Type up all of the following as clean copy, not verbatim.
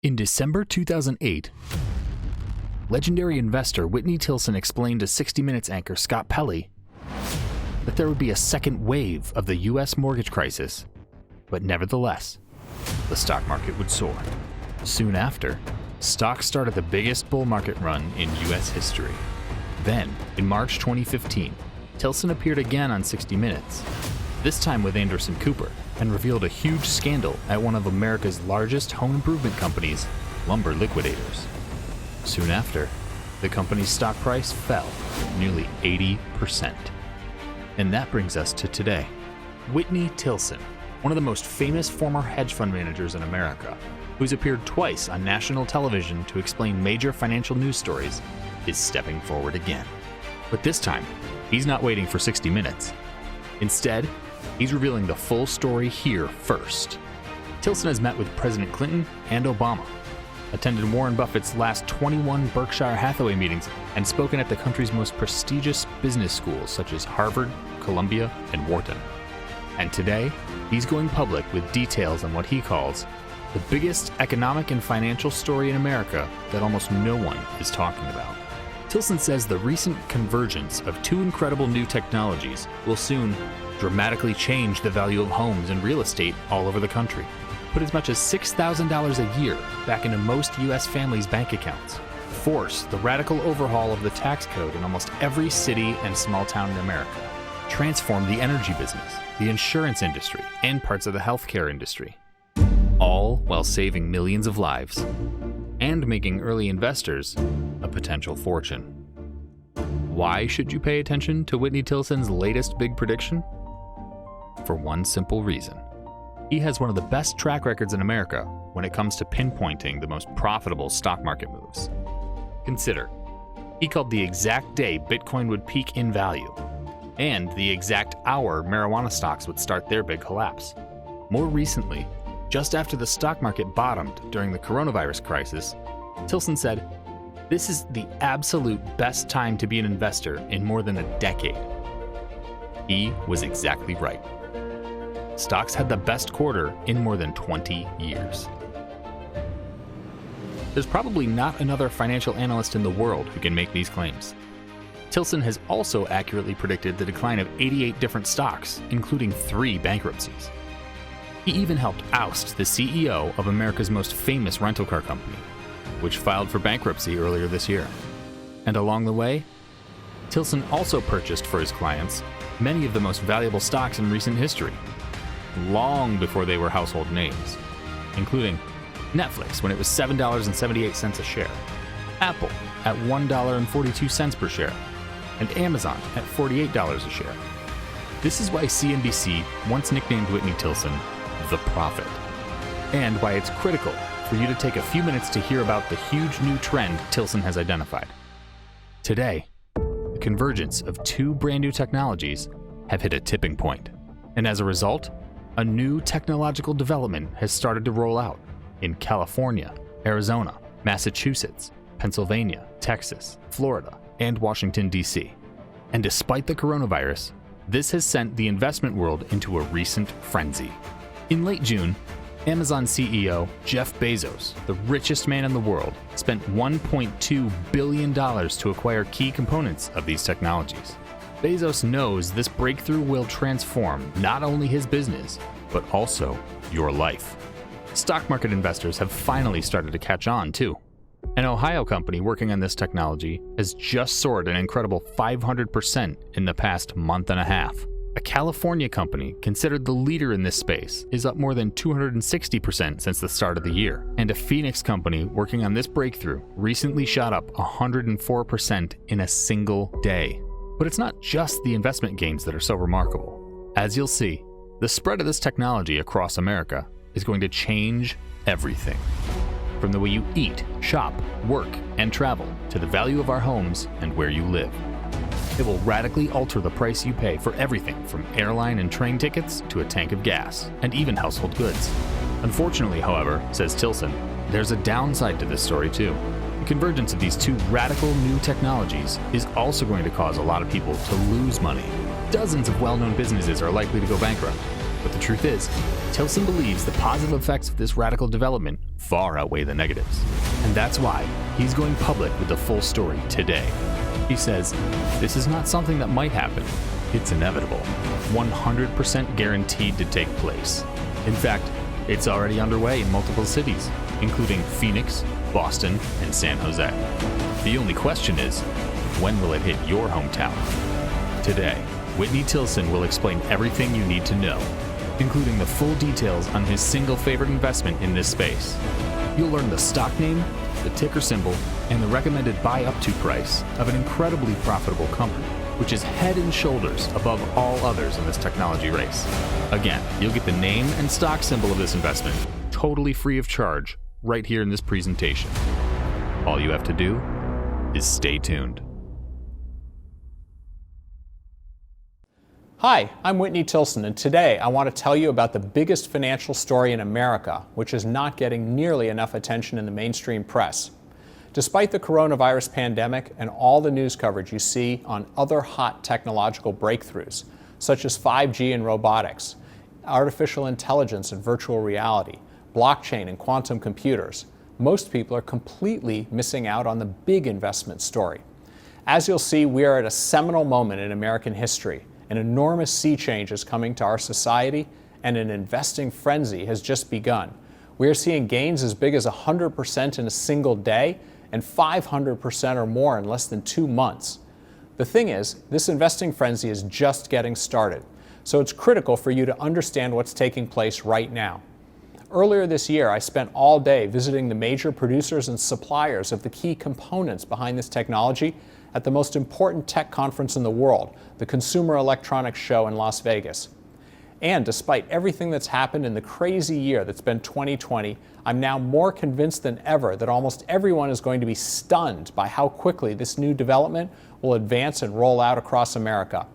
In December 2008, legendary investor Whitney Tilson explained to 60 Minutes anchor Scott Pelley that there would be a second wave of the U.S. mortgage crisis, but nevertheless, the stock market would soar. Soon after, stocks started the biggest bull market run in U.S. history. Then, in March 2015, Tilson appeared again on 60 Minutes, this time with Anderson Cooper, and revealed a huge scandal at one of America's largest home improvement companies, Lumber Liquidators. Soon after, the company's stock price fell nearly 80%. And that brings us to today. Whitney Tilson, one of the most famous former hedge fund managers in America, who's appeared twice on national television to explain major financial news stories, is stepping forward again. But this time, he's not waiting for 60 Minutes. Instead, he's revealing the full story here first. Tilson has met with President Clinton and Obama, attended Warren Buffett's last 21 Berkshire Hathaway meetings, and spoken at the country's most prestigious business schools such as Harvard, Columbia, and Wharton. And today, he's going public with details on what he calls the biggest economic and financial story in America that almost no one is talking about. Tilson says the recent convergence of two incredible new technologies will soon dramatically change the value of homes and real estate all over the country. Put as much as $6,000 a year back into most U.S. families' bank accounts. Force the radical overhaul of the tax code in almost every city and small town in America. Transform the energy business, the insurance industry, and parts of the healthcare industry. All while saving millions of lives and making early investors a potential fortune. Why should you pay attention to Whitney Tilson's latest big prediction? For one simple reason. He has one of the best track records in America when it comes to pinpointing the most profitable stock market moves. Consider, he called the exact day Bitcoin would peak in value, and the exact hour marijuana stocks would start their big collapse. More recently, just after the stock market bottomed during the coronavirus crisis, Tilson said, "This is the absolute best time to be an investor in more than a decade." He was exactly right. Stocks had the best quarter in more than 20 years. There's probably not another financial analyst in the world who can make these claims. Tilson has also accurately predicted the decline of 88 different stocks, including 3 bankruptcies. He even helped oust the CEO of America's most famous rental car company, which filed for bankruptcy earlier this year. And along the way, Tilson also purchased for his clients many of the most valuable stocks in recent history, long before they were household names, including Netflix when it was $7.78 a share, Apple at $1.42 per share, and Amazon at $48 a share. This is why CNBC once nicknamed Whitney Tilson the Prophet, and why it's critical for you to take a few minutes to hear about the huge new trend Tilson has identified. Today, the convergence of two brand new technologies have hit a tipping point, and as a result, a new technological development has started to roll out in California, Arizona, Massachusetts, Pennsylvania, Texas, Florida, and Washington, D.C. And despite the coronavirus, this has sent the investment world into a recent frenzy. In late June, Amazon CEO Jeff Bezos, the richest man in the world, spent $1.2 billion to acquire key components of these technologies. Bezos knows this breakthrough will transform not only his business, but also your life. Stock market investors have finally started to catch on, too. An Ohio company working on this technology has just soared an incredible 500% in the past month and a half. A California company, considered the leader in this space, is up more than 260% since the start of the year. And a Phoenix company working on this breakthrough recently shot up 104% in a single day. But it's not just the investment gains that are so remarkable. As you'll see, the spread of this technology across America is going to change everything. From the way you eat, shop, work, and travel, to the value of our homes and where you live. It will radically alter the price you pay for everything from airline and train tickets to a tank of gas, and even household goods. Unfortunately, however, says Tilson, there's a downside to this story too. The convergence of these two radical new technologies is also going to cause a lot of people to lose money. Dozens of well-known businesses are likely to go bankrupt. But the truth is, Tilson believes the positive effects of this radical development far outweigh the negatives. And that's why he's going public with the full story today. He says, this is not something that might happen. It's inevitable, 100% guaranteed to take place. In fact, it's already underway in multiple cities, including Phoenix, Boston, and San Jose. The only question is, when will it hit your hometown? Today, Whitney Tilson will explain everything you need to know, including the full details on his single favorite investment in this space. You'll learn the stock name, the ticker symbol, and the recommended buy-up-to price of an incredibly profitable company, which is head and shoulders above all others in this technology race. Again, you'll get the name and stock symbol of this investment totally free of charge right here in this presentation. All you have to do is stay tuned. Hi, I'm Whitney Tilson, and today I want to tell you about the biggest financial story in America, which is not getting nearly enough attention in the mainstream press. Despite the coronavirus pandemic and all the news coverage you see on other hot technological breakthroughs, such as 5G and robotics, artificial intelligence and virtual reality, blockchain and quantum computers, most people are completely missing out on the big investment story. As you'll see, we are at a seminal moment in American history. An enormous sea change is coming to our society, and an investing frenzy has just begun. We are seeing gains as big as 100% in a single day and 500% or more in less than 2 months. The thing is, this investing frenzy is just getting started, so it's critical for you to understand what's taking place right now. Earlier this year, I spent all day visiting the major producers and suppliers of the key components behind this technology at the most important tech conference in the world, the Consumer Electronics Show in Las Vegas. And despite everything that's happened in the crazy year that's been 2020, I'm now more convinced than ever that almost everyone is going to be stunned by how quickly this new development will advance and roll out across America.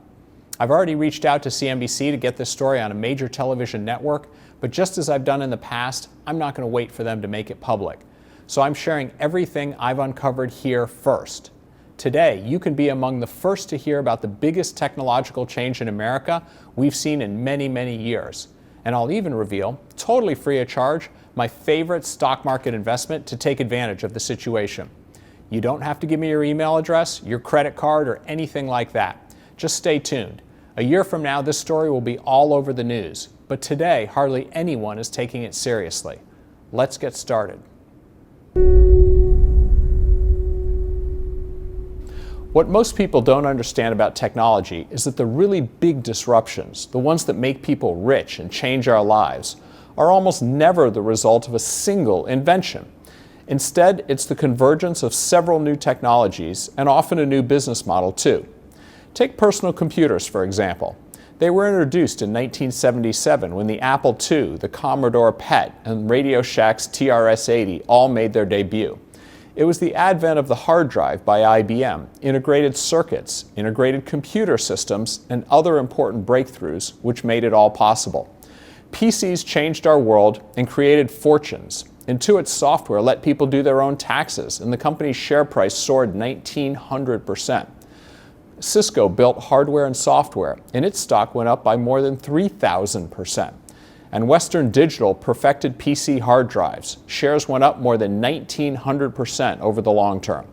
I've already reached out to CNBC to get this story on a major television network, but just as I've done in the past, I'm not going to wait for them to make it public. So I'm sharing everything I've uncovered here first. Today, you can be among the first to hear about the biggest technological change in America we've seen in many, many years. And I'll even reveal, totally free of charge, my favorite stock market investment to take advantage of the situation. You don't have to give me your email address, your credit card, or anything like that. Just stay tuned. A year from now, this story will be all over the news. But today, hardly anyone is taking it seriously. Let's get started. What most people don't understand about technology is that the really big disruptions, the ones that make people rich and change our lives, are almost never the result of a single invention. Instead, it's the convergence of several new technologies and often a new business model too. Take personal computers, for example. They were introduced in 1977 when the Apple II, the Commodore PET, and Radio Shack's TRS-80 all made their debut. It was the advent of the hard drive by IBM, integrated circuits, integrated computer systems, and other important breakthroughs which made it all possible. PCs changed our world and created fortunes. Intuit's software let people do their own taxes, and the company's share price soared 1,900%. Cisco built hardware and software, and its stock went up by more than 3,000%. And Western Digital perfected PC hard drives. Shares went up more than 1,900% over the long term.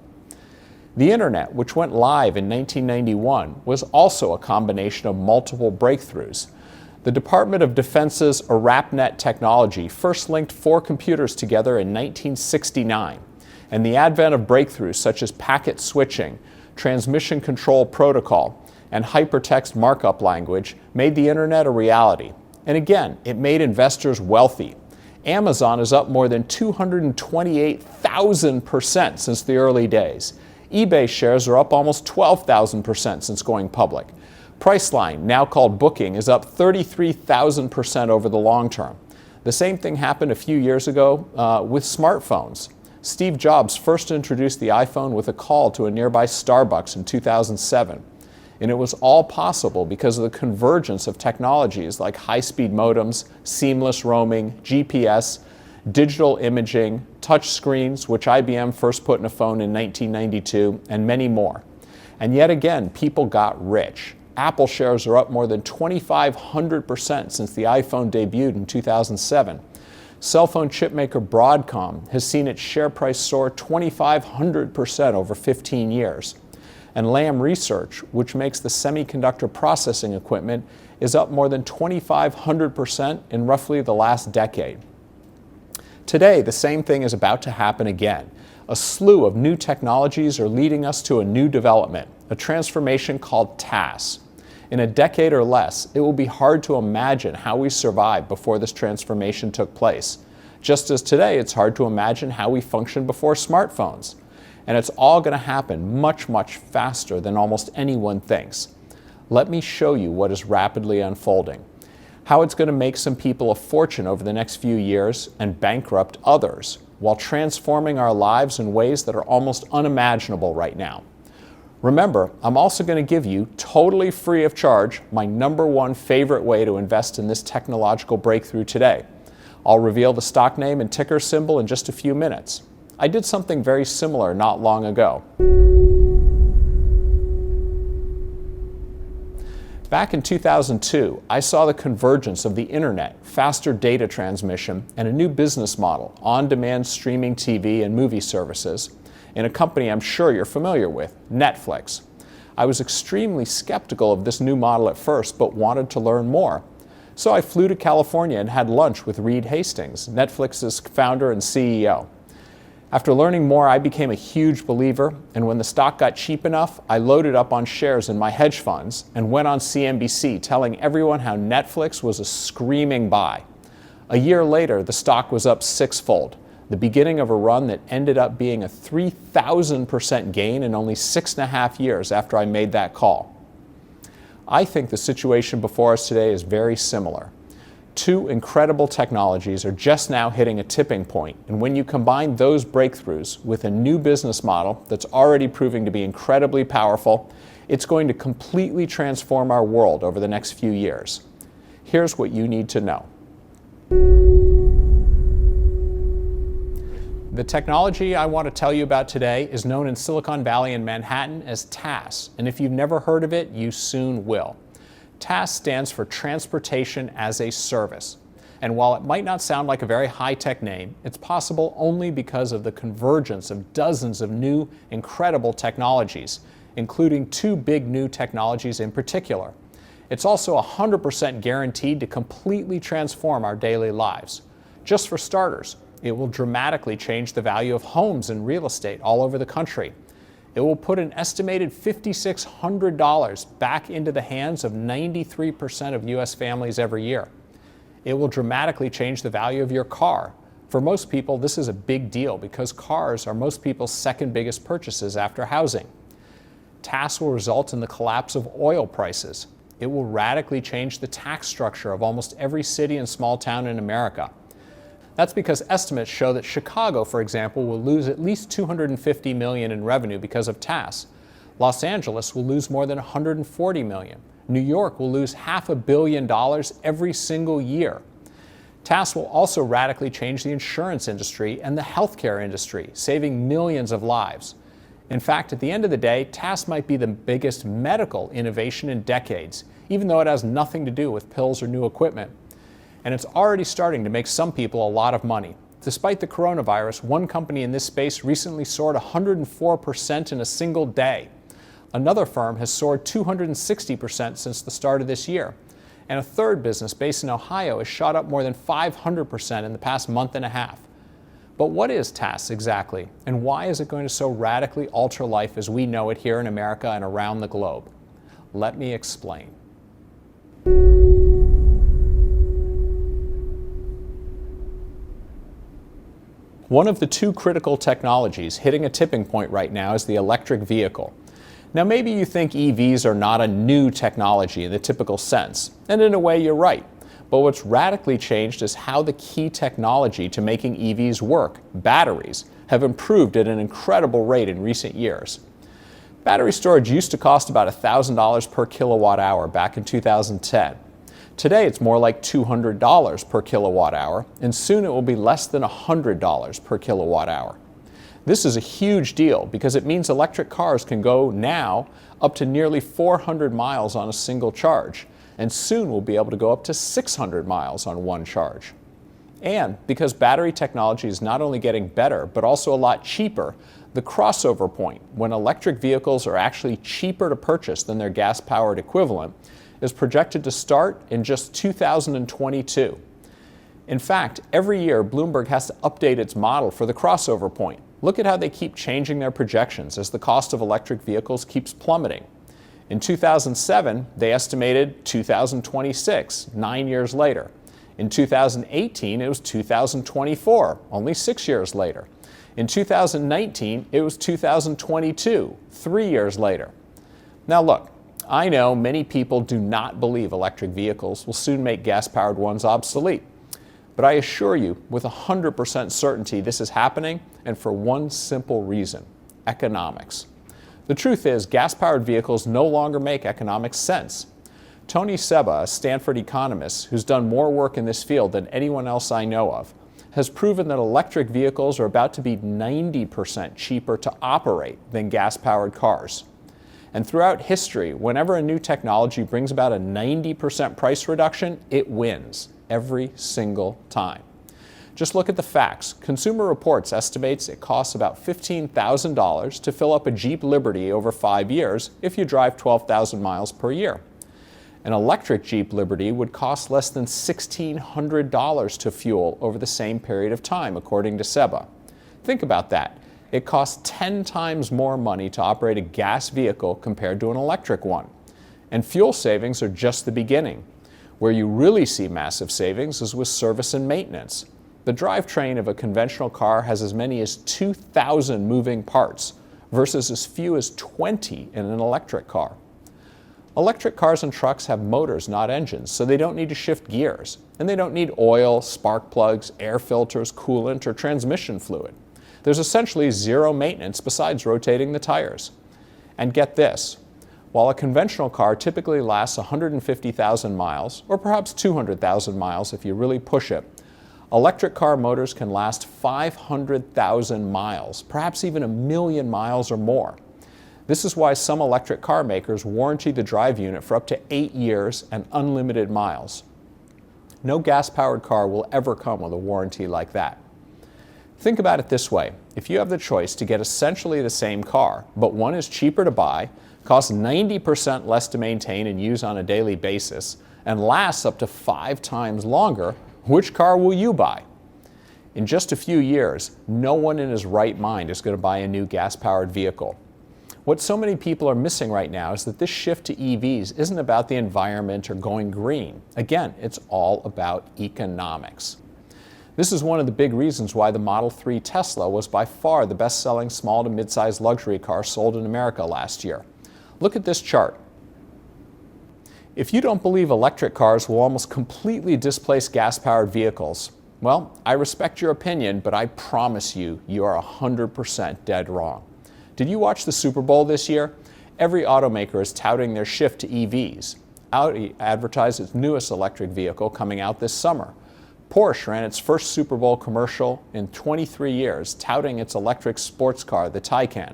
The Internet, which went live in 1991, was also a combination of multiple breakthroughs. The Department of Defense's ArapNet technology first linked 4 computers together in 1969, and the advent of breakthroughs such as packet switching, transmission control protocol, and hypertext markup language made the Internet a reality. And again, it made investors wealthy. Amazon is up more than 228,000% since the early days. eBay shares are up almost 12,000% since going public. Priceline, now called Booking, is up 33,000% over the long term. The same thing happened a few years ago with smartphones. Steve Jobs first introduced the iPhone with a call to a nearby Starbucks in 2007. And it was all possible because of the convergence of technologies like high-speed modems, seamless roaming, GPS, digital imaging, touch screens, which IBM first put in a phone in 1992, and many more. And yet again, people got rich. Apple shares are up more than 2,500% since the iPhone debuted in 2007. Cell phone chipmaker Broadcom has seen its share price soar 2,500% over 15 years. And Lam Research, which makes the semiconductor processing equipment, is up more than 2,500% in roughly the last decade. Today, the same thing is about to happen again. A slew of new technologies are leading us to a new development, a transformation called TaaS. In a decade or less, it will be hard to imagine how we survived before this transformation took place. Just as today, it's hard to imagine how we functioned before smartphones. And it's all going to happen much, much faster than almost anyone thinks. Let me show you what is rapidly unfolding. How it's going to make some people a fortune over the next few years and bankrupt others, while transforming our lives in ways that are almost unimaginable right now. Remember, I'm also going to give you, totally free of charge, my #1 favorite way to invest in this technological breakthrough today. I'll reveal the stock name and ticker symbol in just a few minutes. I did something very similar not long ago. Back in 2002, I saw the convergence of the internet, faster data transmission, and a new business model, on-demand streaming TV and movie services, in a company I'm sure you're familiar with, Netflix. I was extremely skeptical of this new model at first, but wanted to learn more. So I flew to California and had lunch with Reed Hastings, Netflix's founder and CEO. After learning more, I became a huge believer, and when the stock got cheap enough, I loaded up on shares in my hedge funds and went on CNBC telling everyone how Netflix was a screaming buy. A year later, the stock was up sixfold, the beginning of a run that ended up being a 3,000% gain in only 6.5 years after I made that call. I think the situation before us today is very similar. Two incredible technologies are just now hitting a tipping point, and when you combine those breakthroughs with a new business model that's already proving to be incredibly powerful, it's going to completely transform our world over the next few years. Here's what you need to know. The technology I want to tell you about today is known in Silicon Valley and Manhattan as TaaS, and if you've never heard of it, you soon will. TaaS stands for Transportation as a Service. And while it might not sound like a very high-tech name, it's possible only because of the convergence of dozens of new, incredible technologies, including two big new technologies in particular. It's also 100% guaranteed to completely transform our daily lives. Just for starters, it will dramatically change the value of homes and real estate all over the country. It will put an estimated $5,600 back into the hands of 93% of U.S. families every year. It will dramatically change the value of your car. For most people, this is a big deal because cars are most people's second biggest purchases after housing. TaaS will result in the collapse of oil prices. It will radically change the tax structure of almost every city and small town in America. That's because estimates show that Chicago, for example, will lose at least $250 million in revenue because of TaaS. Los Angeles will lose more than $140 million. New York will lose $500 million every single year. TaaS will also radically change the insurance industry and the healthcare industry, saving millions of lives. In fact, at the end of the day, TaaS might be the biggest medical innovation in decades, even though it has nothing to do with pills or new equipment. And it's already starting to make some people a lot of money. Despite the coronavirus, one company in this space recently soared 104% in a single day. Another firm has soared 260% since the start of this year. And a third business based in Ohio has shot up more than 500% in the past month and a half. But what is TaaS exactly? And why is it going to so radically alter life as we know it here in America and around the globe? Let me explain. One of the two critical technologies hitting a tipping point right now is the electric vehicle. Now maybe you think EVs are not a new technology in the typical sense, and in a way you're right. But what's radically changed is how the key technology to making EVs work, batteries, have improved at an incredible rate in recent years. Battery storage used to cost about $1,000 per kilowatt hour back in 2010. Today it's more like $200 per kilowatt hour, and soon it will be less than $100 per kilowatt hour. This is a huge deal because it means electric cars can go now up to nearly 400 miles on a single charge, and soon will be able to go up to 600 miles on one charge. And because battery technology is not only getting better, but also a lot cheaper, the crossover point, when electric vehicles are actually cheaper to purchase than their gas-powered equivalent, is projected to start in just 2022. In fact, every year Bloomberg has to update its model for the crossover point. Look at how they keep changing their projections as the cost of electric vehicles keeps plummeting. In 2007, they estimated 2026, 9 years later. In 2018, it was 2024, only 6 years later. In 2019, it was 2022, 3 years later. Now look, I know many people do not believe electric vehicles will soon make gas-powered ones obsolete. But I assure you, with 100% certainty, this is happening, and for one simple reason: economics. The truth is, gas-powered vehicles no longer make economic sense. Tony Seba, a Stanford economist who's done more work in this field than anyone else I know of, has proven that electric vehicles are about to be 90% cheaper to operate than gas-powered cars. And throughout history, whenever a new technology brings about a 90% price reduction, it wins every single time. Just look at the facts. Consumer Reports estimates it costs about $15,000 to fill up a Jeep Liberty over 5 years if you drive 12,000 miles per year. An electric Jeep Liberty would cost less than $1,600 to fuel over the same period of time, according to Seba. Think about that. It costs 10 times more money to operate a gas vehicle compared to an electric one. And fuel savings are just the beginning. Where you really see massive savings is with service and maintenance. The drivetrain of a conventional car has as many as 2,000 moving parts versus as few as 20 in an electric car. Electric cars and trucks have motors, not engines, so they don't need to shift gears. And they don't need oil, spark plugs, air filters, coolant, or transmission fluid. There's essentially zero maintenance besides rotating the tires. And get this, while a conventional car typically lasts 150,000 miles, or perhaps 200,000 miles if you really push it, electric car motors can last 500,000 miles, perhaps even 1,000,000 miles or more. This is why some electric car makers warranty the drive unit for up to 8 years and unlimited miles. No gas-powered car will ever come with a warranty like that. Think about it this way. If you have the choice to get essentially the same car, but one is cheaper to buy, costs 90% less to maintain and use on a daily basis, and lasts up to 5 times longer, which car will you buy? In just a few years, no one in his right mind is going to buy a new gas-powered vehicle. What so many people are missing right now is that this shift to EVs isn't about the environment or going green. Again, it's all about economics. This is one of the big reasons why the Model 3 Tesla was by far the best-selling small to mid-sized luxury car sold in America last year. Look at this chart. If you don't believe electric cars will almost completely displace gas-powered vehicles, well, I respect your opinion, but I promise you, you are 100% dead wrong. Did you watch the Super Bowl this year? Every automaker is touting their shift to EVs. Audi advertised its newest electric vehicle coming out this summer. Porsche ran its first Super Bowl commercial in 23 years, touting its electric sports car, the Taycan.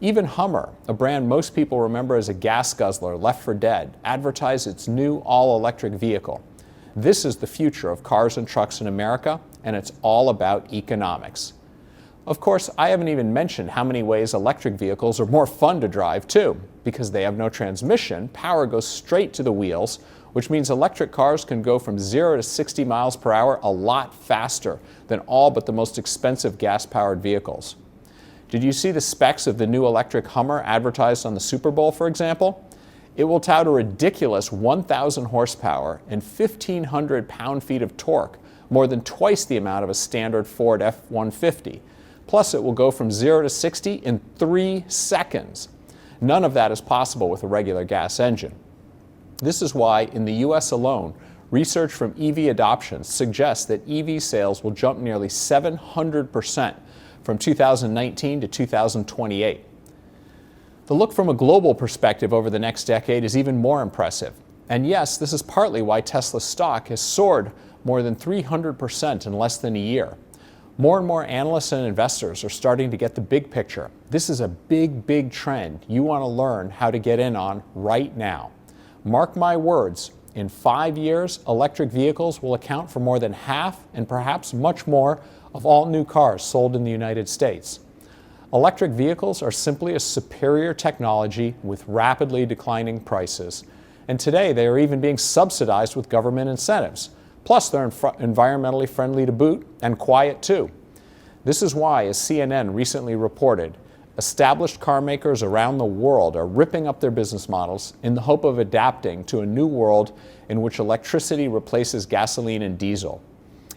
Even Hummer, a brand most people remember as a gas guzzler left for dead, advertised its new all-electric vehicle. This is the future of cars and trucks in America, and it's all about economics. Of course, I haven't even mentioned how many ways electric vehicles are more fun to drive too. Because they have no transmission, power goes straight to the wheels, which means electric cars can go from 0 to 60 miles per hour a lot faster than all but the most expensive gas-powered vehicles. Did you see the specs of the new electric Hummer advertised on the Super Bowl, for example? It will tout a ridiculous 1,000 horsepower and 1,500 pound-feet of torque, more than twice the amount of a standard Ford F-150. Plus, it will go from 0 to 60 in 3 seconds. None of that is possible with a regular gas engine. This is why, in the US alone, research from EV adoption suggests that EV sales will jump nearly 700% from 2019 to 2028. The look from a global perspective over the next decade is even more impressive. And yes, this is partly why Tesla stock has soared more than 300% in less than a year. More and more analysts and investors are starting to get the big picture. This is a big, big trend you want to learn how to get in on right now. Mark my words, in 5 years, electric vehicles will account for more than half and perhaps much more of all new cars sold in the United States. Electric vehicles are simply a superior technology with rapidly declining prices. And today they are even being subsidized with government incentives. Plus, they're environmentally friendly to boot and quiet too. This is why, as CNN recently reported, established car makers around the world are ripping up their business models in the hope of adapting to a new world in which electricity replaces gasoline and diesel.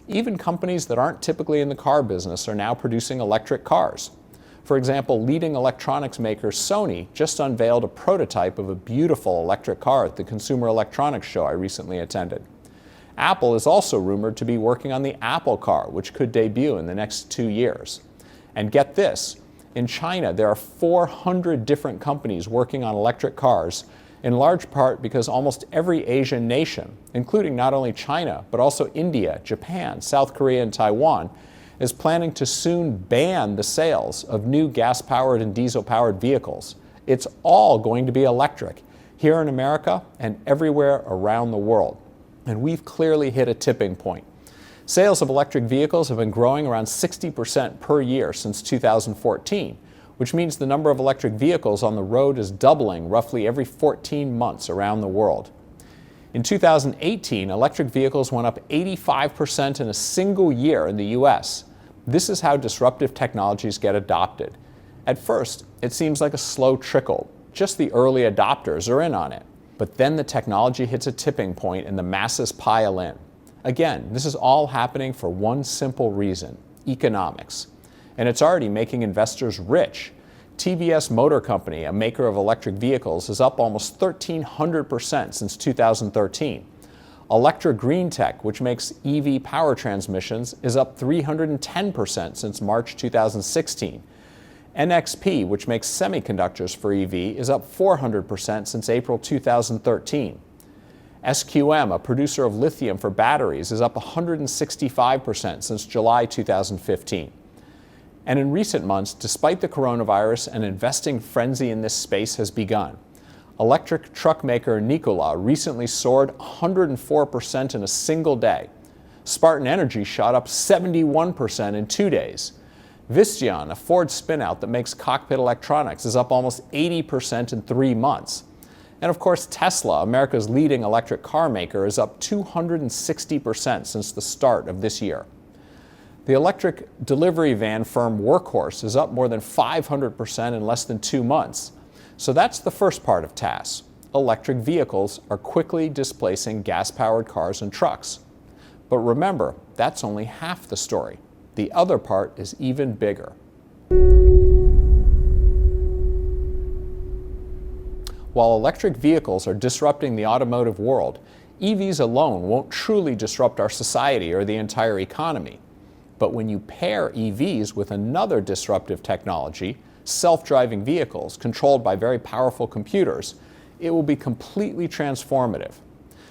Even companies that aren't typically in the car business are now producing electric cars. For example, leading electronics maker Sony just unveiled a prototype of a beautiful electric car at the Consumer Electronics Show I recently attended. Apple is also rumored to be working on the Apple Car, which could debut in the next 2 years. And get this, in China there are 400 different companies working on electric cars, in large part because almost every Asian nation, including not only China, but also India, Japan, South Korea, and Taiwan, is planning to soon ban the sales of new gas-powered and diesel-powered vehicles. It's all going to be electric, here in America and everywhere around the world. And we've clearly hit a tipping point. Sales of electric vehicles have been growing around 60% per year since 2014, which means the number of electric vehicles on the road is doubling roughly every 14 months around the world. In 2018, electric vehicles went up 85% in a single year in the US. This is how disruptive technologies get adopted. At first, it seems like a slow trickle. Just the early adopters are in on it. But then the technology hits a tipping point and the masses pile in. Again, this is all happening for one simple reason: economics. And it's already making investors rich. TVS Motor Company, a maker of electric vehicles, is up almost 1,300% since 2013. Electra Green Tech, which makes EV power transmissions, is up 310% since March 2016. NXP, which makes semiconductors for EV, is up 400% since April 2013. SQM, a producer of lithium for batteries, is up 165% since July 2015. And in recent months, despite the coronavirus, an investing frenzy in this space has begun. Electric truck maker Nikola recently soared 104% in a single day. Spartan Energy shot up 71% in 2 days. Visteon, a Ford spinout that makes cockpit electronics, is up almost 80% in 3 months. And of course, Tesla, America's leading electric car maker, is up 260% since the start of this year. The electric delivery van firm Workhorse is up more than 500% in less than 2 months. So that's the first part of TaaS. Electric vehicles are quickly displacing gas-powered cars and trucks. But remember, that's only half the story. The other part is even bigger. While electric vehicles are disrupting the automotive world, EVs alone won't truly disrupt our society or the entire economy. But when you pair EVs with another disruptive technology, self-driving vehicles controlled by very powerful computers, it will be completely transformative.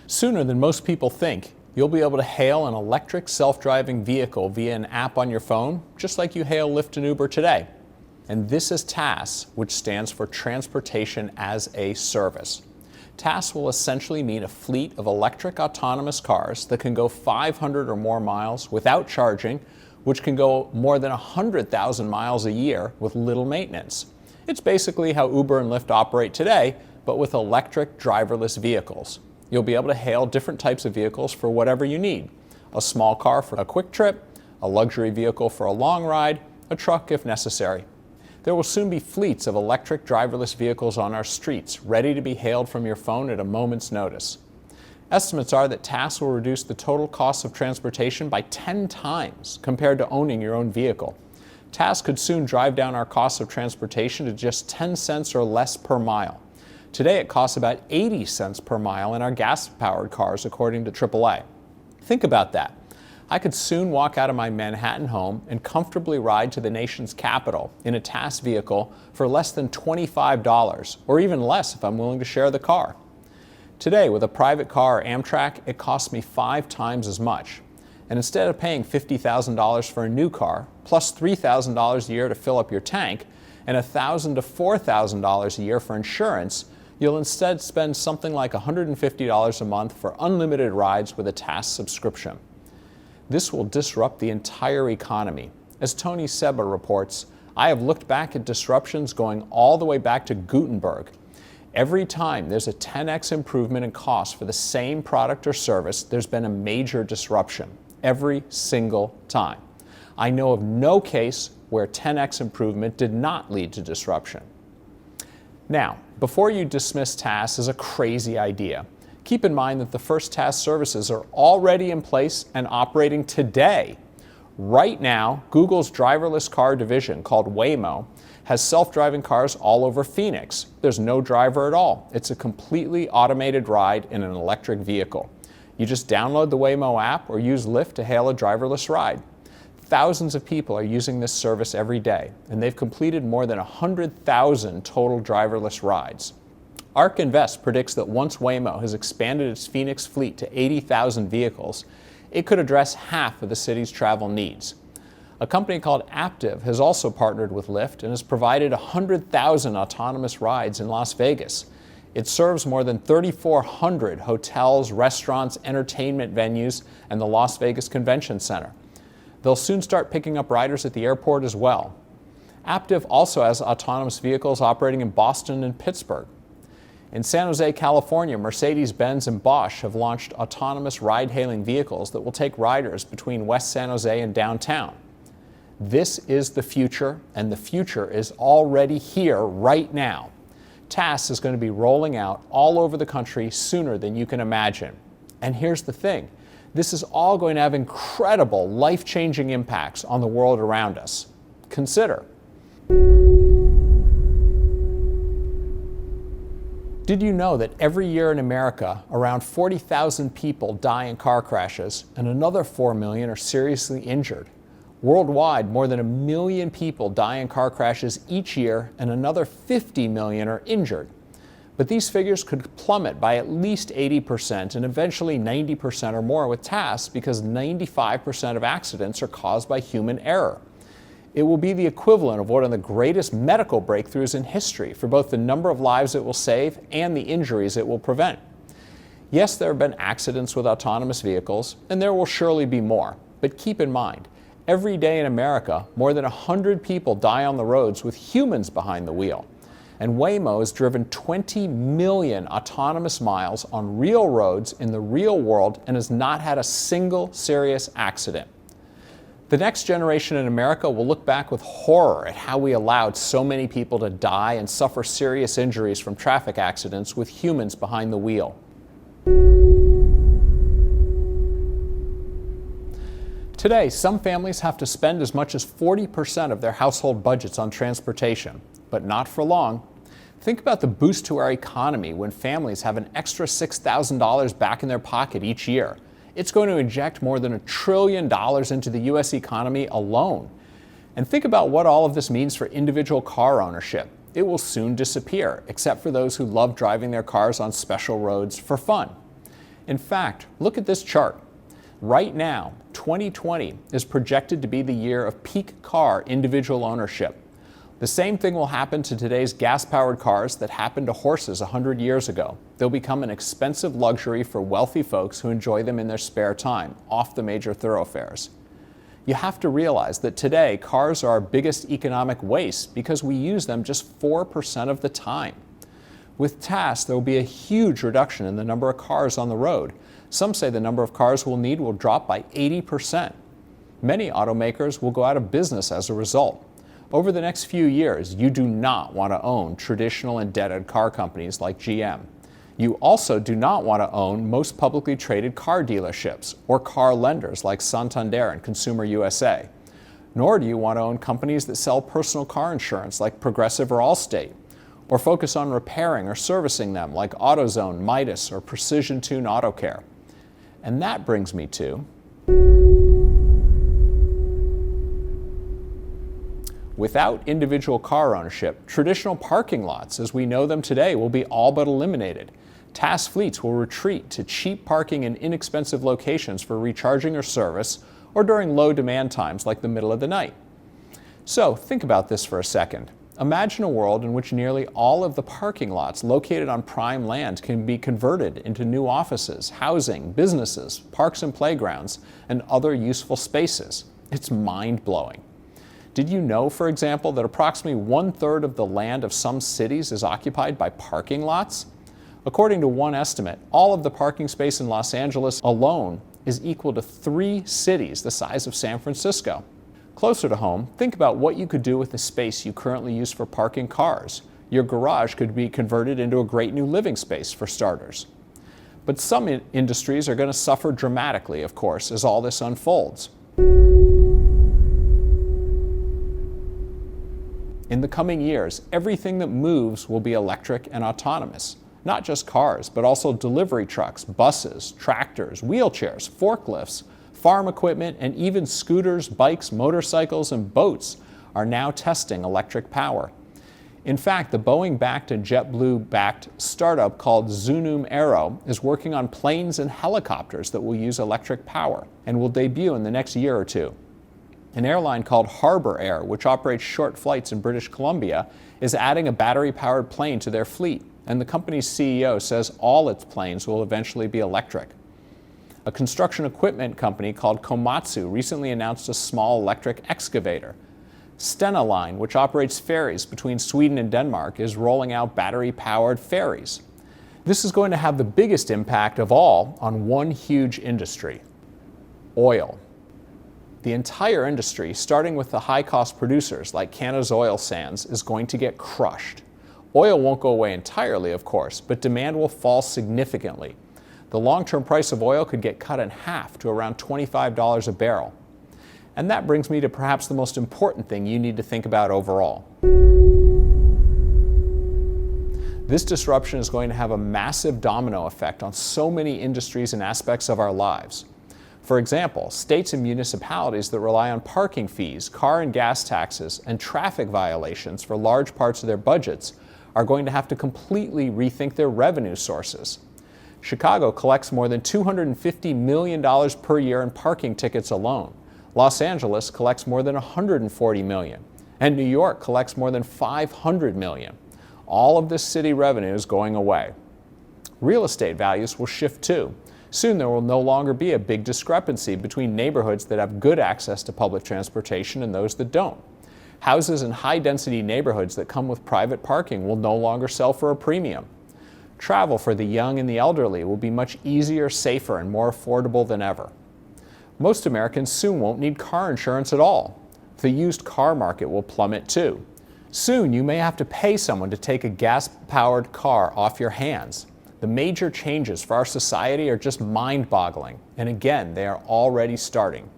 Sooner than most people think, you'll be able to hail an electric self-driving vehicle via an app on your phone, just like you hail Lyft and Uber today. And this is TaaS, which stands for Transportation as a Service. TaaS will essentially mean a fleet of electric autonomous cars that can go 500 or more miles without charging, which can go more than 100,000 miles a year with little maintenance. It's basically how Uber and Lyft operate today, but with electric driverless vehicles. You'll be able to hail different types of vehicles for whatever you need. A small car for a quick trip, a luxury vehicle for a long ride, a truck if necessary. There will soon be fleets of electric driverless vehicles on our streets, ready to be hailed from your phone at a moment's notice. Estimates are that TaaS will reduce the total cost of transportation by 10 times compared to owning your own vehicle. TaaS could soon drive down our cost of transportation to just 10 cents or less per mile. Today it costs about 80 cents per mile in our gas-powered cars, according to AAA. Think about that. I could soon walk out of my Manhattan home and comfortably ride to the nation's capital in a TaaS vehicle for less than $25, or even less if I'm willing to share the car. Today, with a private car or Amtrak, it costs me 5 times as much. And instead of paying $50,000 for a new car, plus $3,000 a year to fill up your tank, and $1,000 to $4,000 a year for insurance, you'll instead spend something like $150 a month for unlimited rides with a TaaS subscription. This will disrupt the entire economy. As Tony Seba reports, I have looked back at disruptions going all the way back to Gutenberg. Every time there's a 10x improvement in cost for the same product or service, there's been a major disruption. Every single time. I know of no case where 10x improvement did not lead to disruption. Now, before you dismiss TaaS as a crazy idea, keep in mind that the first TaaS services are already in place and operating today. Right now, Google's driverless car division, called Waymo, has self-driving cars all over Phoenix. There's no driver at all. It's a completely automated ride in an electric vehicle. You just download the Waymo app or use Lyft to hail a driverless ride. Thousands of people are using this service every day, and they've completed more than 100,000 total driverless rides. ARK Invest predicts that once Waymo has expanded its Phoenix fleet to 80,000 vehicles, it could address half of the city's travel needs. A company called Aptiv has also partnered with Lyft and has provided 100,000 autonomous rides in Las Vegas. It serves more than 3,400 hotels, restaurants, entertainment venues, and the Las Vegas Convention Center. They'll soon start picking up riders at the airport as well. Aptiv also has autonomous vehicles operating in Boston and Pittsburgh. In San Jose, California, Mercedes-Benz and Bosch have launched autonomous ride-hailing vehicles that will take riders between West San Jose and downtown. This is the future, and the future is already here right now. TaaS is going to be rolling out all over the country sooner than you can imagine. And here's the thing. This is all going to have incredible, life-changing impacts on the world around us. Consider. Did you know that every year in America, around 40,000 people die in car crashes and another 4 million are seriously injured? Worldwide, more than 1 million people die in car crashes each year and another 50 million are injured. But these figures could plummet by at least 80% and eventually 90% or more with TaaS because 95% of accidents are caused by human error. It will be the equivalent of one of the greatest medical breakthroughs in history for both the number of lives it will save and the injuries it will prevent. Yes, there have been accidents with autonomous vehicles, and there will surely be more. But keep in mind, every day in America, more than 100 people die on the roads with humans behind the wheel. And Waymo has driven 20 million autonomous miles on real roads in the real world and has not had a single serious accident. The next generation in America will look back with horror at how we allowed so many people to die and suffer serious injuries from traffic accidents with humans behind the wheel. Today, some families have to spend as much as 40% of their household budgets on transportation, but not for long. Think about the boost to our economy when families have an extra $6,000 back in their pocket each year. It's going to inject more than $1 trillion into the U.S. economy alone. And think about what all of this means for individual car ownership. It will soon disappear, except for those who love driving their cars on special roads for fun. In fact, look at this chart. Right now, 2020 is projected to be the year of peak car individual ownership. The same thing will happen to today's gas-powered cars that happened to horses 100 years ago. They'll become an expensive luxury for wealthy folks who enjoy them in their spare time, off the major thoroughfares. You have to realize that today, cars are our biggest economic waste because we use them just 4% of the time. With TaaS, there will be a huge reduction in the number of cars on the road. Some say the number of cars we'll need will drop by 80%. Many automakers will go out of business as a result. Over the next few years, you do not want to own traditional indebted car companies like GM. You also do not want to own most publicly traded car dealerships or car lenders like Santander and Consumer USA. Nor do you want to own companies that sell personal car insurance like Progressive or Allstate, or focus on repairing or servicing them like AutoZone, Midas, or Precision Tune Auto Care. And that brings me to without individual car ownership, traditional parking lots as we know them today will be all but eliminated. TaaS fleets will retreat to cheap parking in inexpensive locations for recharging or service, or during low demand times like the middle of the night. So think about this for a second. Imagine a world in which nearly all of the parking lots located on prime land can be converted into new offices, housing, businesses, parks and playgrounds, and other useful spaces. It's mind-blowing. Did you know, for example, that approximately 1/3 of the land of some cities is occupied by parking lots? According to one estimate, all of the parking space in Los Angeles alone is equal to 3 cities the size of San Francisco. Closer to home, think about what you could do with the space you currently use for parking cars. Your garage could be converted into a great new living space, for starters. But some industries are going to suffer dramatically, of course, as all this unfolds. In the coming years, everything that moves will be electric and autonomous. Not just cars, but also delivery trucks, buses, tractors, wheelchairs, forklifts, farm equipment, and even scooters, bikes, motorcycles, and boats are now testing electric power. In fact, the Boeing-backed and JetBlue-backed startup called Zunum Aero is working on planes and helicopters that will use electric power and will debut in the next year or two. An airline called Harbour Air, which operates short flights in British Columbia, is adding a battery-powered plane to their fleet, and the company's CEO says all its planes will eventually be electric. A construction equipment company called Komatsu recently announced a small electric excavator. Stena Line, which operates ferries between Sweden and Denmark, is rolling out battery-powered ferries. This is going to have the biggest impact of all on one huge industry: oil. The entire industry, starting with the high-cost producers like Canada's oil sands, is going to get crushed. Oil won't go away entirely, of course, but demand will fall significantly. The long-term price of oil could get cut in half to around $25 a barrel. And that brings me to perhaps the most important thing you need to think about overall. This disruption is going to have a massive domino effect on so many industries and aspects of our lives. For example, states and municipalities that rely on parking fees, car and gas taxes, and traffic violations for large parts of their budgets are going to have to completely rethink their revenue sources. Chicago collects more than $250 million per year in parking tickets alone. Los Angeles collects more than $140 million. And New York collects more than $500 million. All of this city revenue is going away. Real estate values will shift too. Soon there will no longer be a big discrepancy between neighborhoods that have good access to public transportation and those that don't. Houses in high-density neighborhoods that come with private parking will no longer sell for a premium. Travel for the young and the elderly will be much easier, safer, and more affordable than ever. Most Americans soon won't need car insurance at all. The used car market will plummet too. Soon you may have to pay someone to take a gas-powered car off your hands. The major changes for our society are just mind-boggling, and again, they are already starting.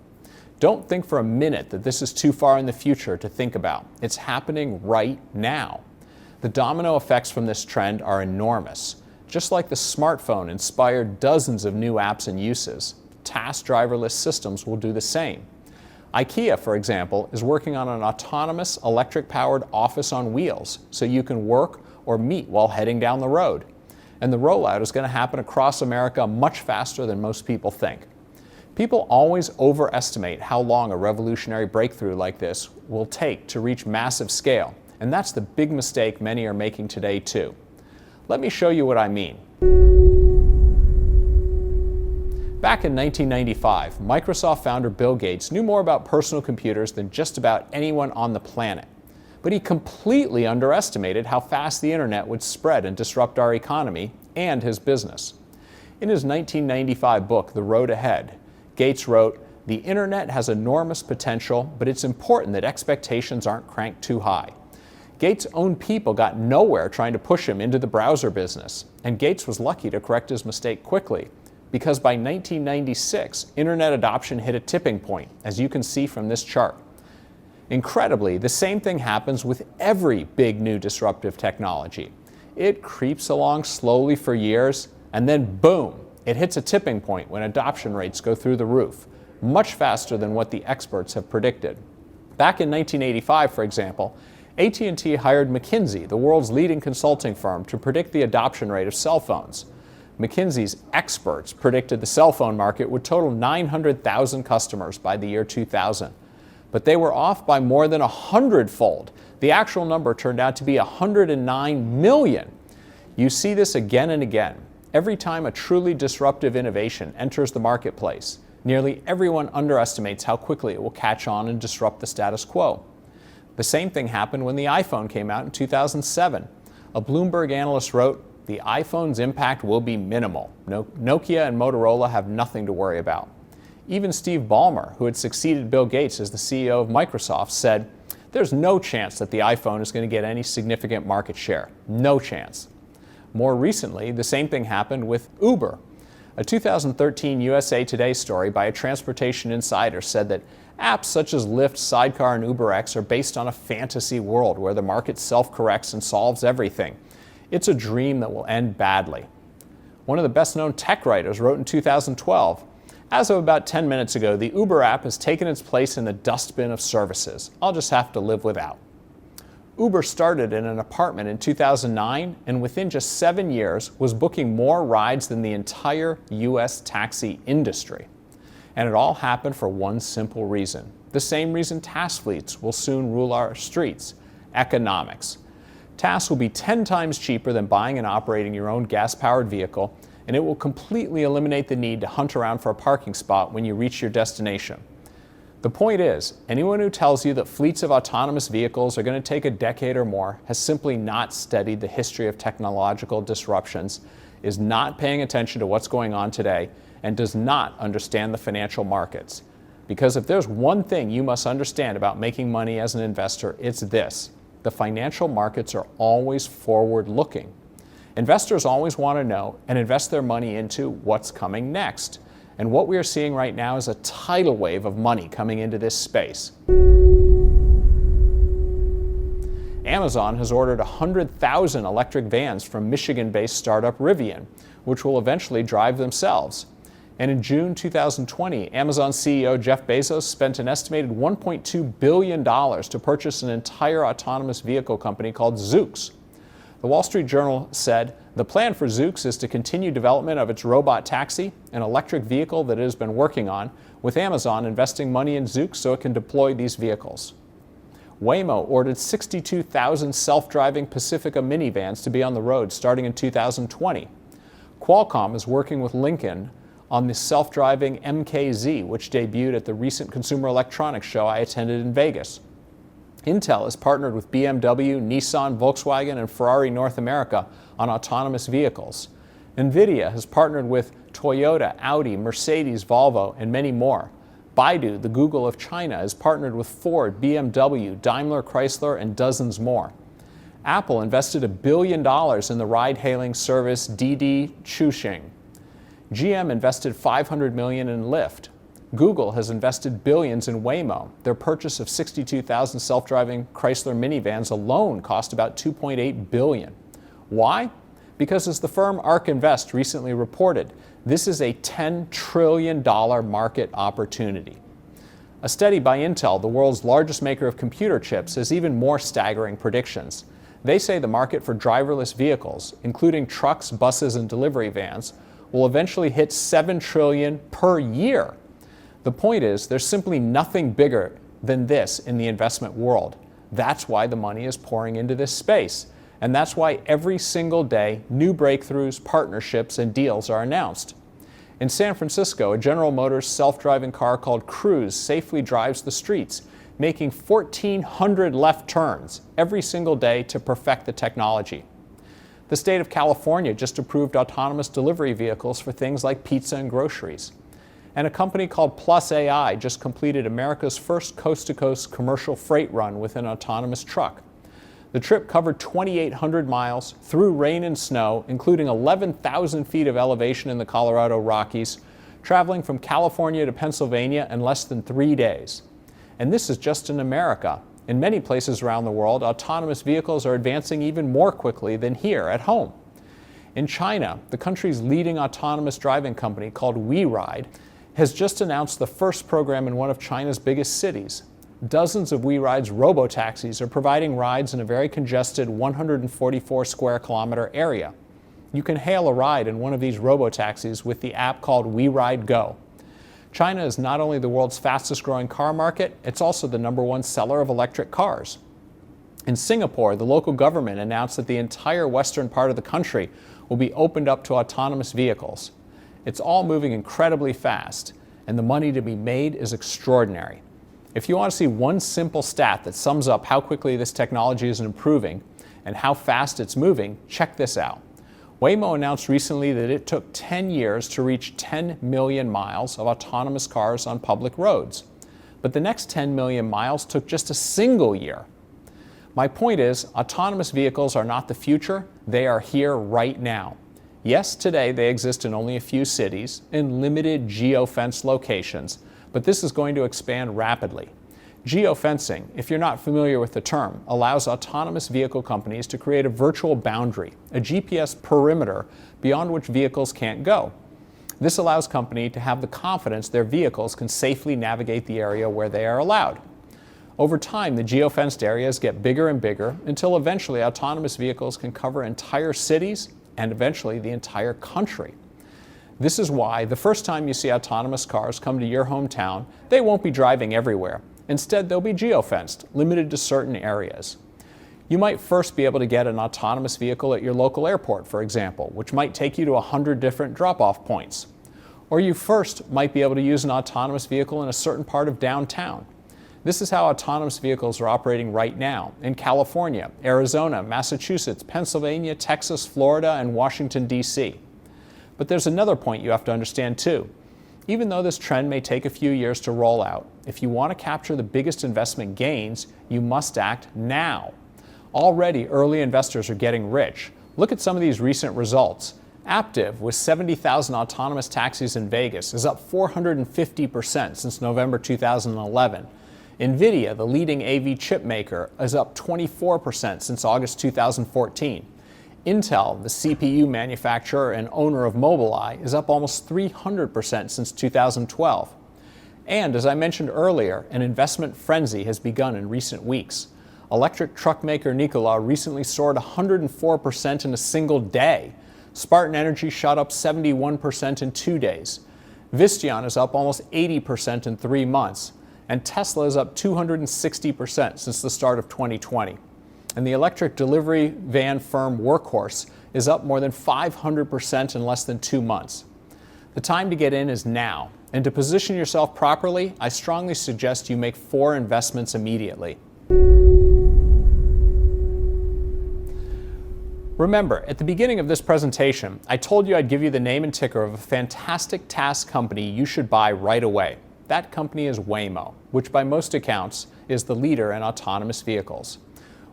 Don't think for a minute that this is too far in the future to think about. It's happening right now. The domino effects from this trend are enormous. Just like the smartphone inspired dozens of new apps and uses, TaaS driverless systems will do the same. IKEA, for example, is working on an autonomous electric-powered office on wheels so you can work or meet while heading down the road. And the rollout is going to happen across America much faster than most people think. People always overestimate how long a revolutionary breakthrough like this will take to reach massive scale, and that's the big mistake many are making today too. Let me show you what I mean. Back in 1995, Microsoft founder Bill Gates knew more about personal computers than just about anyone on the planet. But he completely underestimated how fast the internet would spread and disrupt our economy and his business. In his 1995 book, The Road Ahead, Gates wrote, "The internet has enormous potential, but it's important that expectations aren't cranked too high." Gates' own people got nowhere trying to push him into the browser business, and Gates was lucky to correct his mistake quickly, because by 1996, internet adoption hit a tipping point, as you can see from this chart. Incredibly, the same thing happens with every big new disruptive technology. It creeps along slowly for years, and then boom, it hits a tipping point when adoption rates go through the roof, much faster than what the experts have predicted. Back in 1985, for example, AT&T hired McKinsey, the world's leading consulting firm, to predict the adoption rate of cell phones. McKinsey's experts predicted the cell phone market would total 900,000 customers by the year 2000. But they were off by more than 100-fold. The actual number turned out to be 109 million. You see this again and again. Every time a truly disruptive innovation enters the marketplace, nearly everyone underestimates how quickly it will catch on and disrupt the status quo. The same thing happened when the iPhone came out in 2007. A Bloomberg analyst wrote, "The iPhone's impact will be minimal. Nokia and Motorola have nothing to worry about." Even Steve Ballmer, who had succeeded Bill Gates as the CEO of Microsoft, said, "There's no chance that the iPhone is going to get any significant market share. No chance." More recently, the same thing happened with Uber. A 2013 USA Today story by a transportation insider said that apps such as Lyft, Sidecar, and UberX are based on a fantasy world where the market self-corrects and solves everything. It's a dream that will end badly. One of the best-known tech writers wrote in 2012, "As of about 10 minutes ago, the Uber app has taken its place in the dustbin of services. I'll just have to live without." Uber started in an apartment in 2009 and within just 7 years was booking more rides than the entire U.S. taxi industry. And it all happened for one simple reason. The same reason TaaS fleets will soon rule our streets: economics. TaaS will be 10 times cheaper than buying and operating your own gas-powered vehicle, and it will completely eliminate the need to hunt around for a parking spot when you reach your destination. The point is, anyone who tells you that fleets of autonomous vehicles are going to take a decade or more has simply not studied the history of technological disruptions, is not paying attention to what's going on today, and does not understand the financial markets. Because if there's one thing you must understand about making money as an investor, it's this: the financial markets are always forward-looking. Investors always want to know and invest their money into what's coming next. And what we are seeing right now is a tidal wave of money coming into this space. Amazon has ordered 100,000 electric vans from Michigan-based startup Rivian, which will eventually drive themselves. And in June 2020, Amazon CEO Jeff Bezos spent an estimated $1.2 billion to purchase an entire autonomous vehicle company called Zoox. The Wall Street Journal said, "The plan for Zoox is to continue development of its robot taxi, an electric vehicle that it has been working on, with Amazon investing money in Zoox so it can deploy these vehicles." Waymo ordered 62,000 self-driving Pacifica minivans to be on the road starting in 2020. Qualcomm is working with Lincoln on the self-driving MKZ, which debuted at the recent Consumer Electronics Show I attended in Vegas. Intel has partnered with BMW, Nissan, Volkswagen, and Ferrari North America on autonomous vehicles. NVIDIA has partnered with Toyota, Audi, Mercedes, Volvo, and many more. Baidu, the Google of China, has partnered with Ford, BMW, Daimler, Chrysler, and dozens more. Apple invested $1 billion in the ride-hailing service Didi Chuxing. GM invested $500 million in Lyft. Google has invested billions in Waymo. Their purchase of 62,000 self-driving Chrysler minivans alone cost about $2.8 billion. Why? Because as the firm ARK Invest recently reported, this is a $10 trillion market opportunity. A study by Intel, the world's largest maker of computer chips, has even more staggering predictions. They say the market for driverless vehicles, including trucks, buses, and delivery vans, will eventually hit $7 trillion per year. The point is, there's simply nothing bigger than this in the investment world. That's why the money is pouring into this space. And that's why every single day, new breakthroughs, partnerships, and deals are announced. In San Francisco, a General Motors self-driving car called Cruise safely drives the streets, making 1,400 left turns every single day to perfect the technology. The state of California just approved autonomous delivery vehicles for things like pizza and groceries. And a company called Plus AI just completed America's first coast-to-coast commercial freight run with an autonomous truck. The trip covered 2,800 miles through rain and snow, including 11,000 feet of elevation in the Colorado Rockies, traveling from California to Pennsylvania in less than 3 days. And this is just in America. In many places around the world, autonomous vehicles are advancing even more quickly than here at home. In China, the country's leading autonomous driving company called WeRide has just announced the first program in one of China's biggest cities. Dozens of WeRide's robo-taxis are providing rides in a very congested 144 square kilometer area. You can hail a ride in one of these robotaxis with the app called WeRide Go. China is not only the world's fastest growing car market, it's also the #1 seller of electric cars. In Singapore, the local government announced that the entire western part of the country will be opened up to autonomous vehicles. It's all moving incredibly fast, and the money to be made is extraordinary. If you want to see one simple stat that sums up how quickly this technology is improving and how fast it's moving, check this out. Waymo announced recently that it took 10 years to reach 10 million miles of autonomous cars on public roads. But the next 10 million miles took just a single year. My point is, autonomous vehicles are not the future, they are here right now. Yes, today they exist in only a few cities, in limited geofenced locations, but this is going to expand rapidly. Geofencing, if you're not familiar with the term, allows autonomous vehicle companies to create a virtual boundary, a GPS perimeter beyond which vehicles can't go. This allows companies to have the confidence their vehicles can safely navigate the area where they are allowed. Over time, the geofenced areas get bigger and bigger until eventually autonomous vehicles can cover entire cities and eventually the entire country. This is why the first time you see autonomous cars come to your hometown, they won't be driving everywhere. Instead, they'll be geofenced, limited to certain areas. You might first be able to get an autonomous vehicle at your local airport, for example, which might take you to 100 different drop-off points. Or you first might be able to use an autonomous vehicle in a certain part of downtown. This is how autonomous vehicles are operating right now in California, Arizona, Massachusetts, Pennsylvania, Texas, Florida, and Washington, D.C. But there's another point you have to understand too. Even though this trend may take a few years to roll out, if you want to capture the biggest investment gains, you must act now. Already, early investors are getting rich. Look at some of these recent results. Aptiv, with 70,000 autonomous taxis in Vegas, is up 450% since November 2011. NVIDIA, the leading AV chip maker, is up 24% since August 2014. Intel, the CPU manufacturer and owner of Mobileye, is up almost 300% since 2012. And as I mentioned earlier, an investment frenzy has begun in recent weeks. Electric truck maker Nikola recently soared 104% in a single day. Spartan Energy shot up 71% in 2 days. Visteon is up almost 80% in 3 months. And Tesla is up 260% since the start of 2020. And the electric delivery van firm Workhorse is up more than 500% in less than 2 months. The time to get in is now, and to position yourself properly, I strongly suggest you make 4 investments immediately. Remember, at the beginning of this presentation, I told you I'd give you the name and ticker of a fantastic TaaS company you should buy right away. That company is Waymo, which by most accounts is the leader in autonomous vehicles.